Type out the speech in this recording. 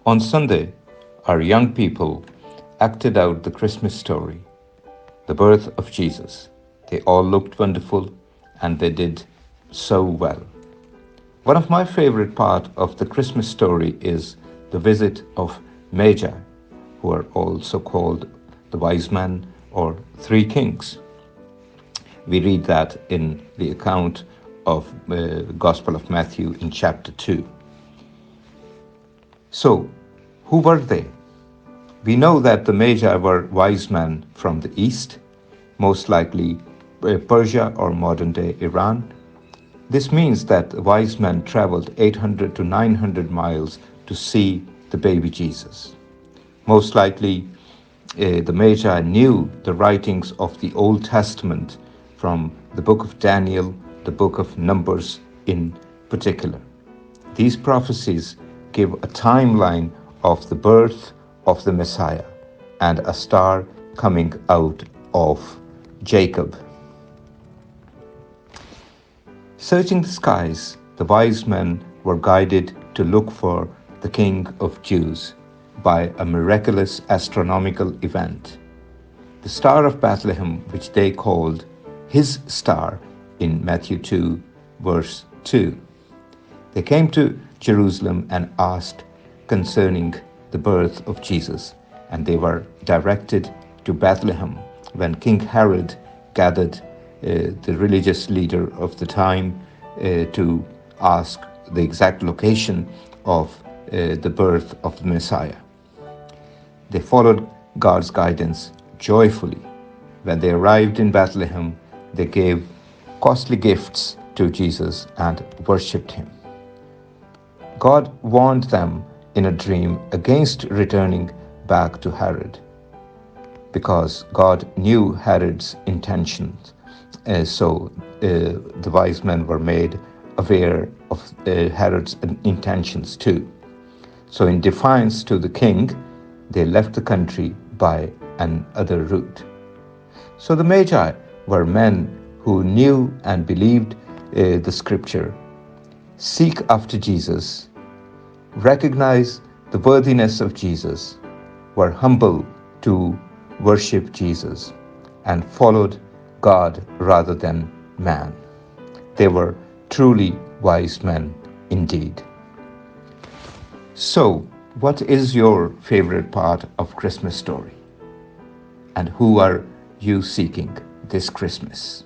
On Sunday, our young people acted out the Christmas story, the birth of Jesus. They all looked wonderful and they did so well. One of my favorite parts of the Christmas story is the visit of Magi, who are also called the wise men or three kings. We read that in the account of the Gospel of Matthew in chapter 2. So, who were they? We know that the Magi were wise men from the east, most likely Persia or modern day Iran. This means that the wise men traveled 800 to 900 miles to see the baby Jesus. Most likely, the Magi knew the writings of the Old Testament from the book of Daniel, the book of Numbers in particular. These prophecies give a timeline of the birth of the Messiah and a star coming out of Jacob. Searching the skies, the wise men were guided to look for the King of Jews by a miraculous astronomical event. The Star of Bethlehem, which they called his star in Matthew 2, verse 2. They came to Jerusalem and asked concerning the birth of Jesus, and they were directed to Bethlehem when King Herod gathered the religious leader of the time to ask the exact location of the birth of the Messiah. They followed God's guidance joyfully. When they arrived in Bethlehem, they gave costly gifts to Jesus and worshipped him. God warned them in a dream against returning back to Herod because God knew Herod's intentions. So the wise men were made aware of Herod's intentions too. So in defiance to the king, they left the country by another route. So the Magi were men who knew and believed the scripture, seek after Jesus, recognize the worthiness of Jesus, were humble to worship Jesus, and followed God rather than man. They were truly wise men indeed. So, what is your favorite part of Christmas story? And who are you seeking this Christmas?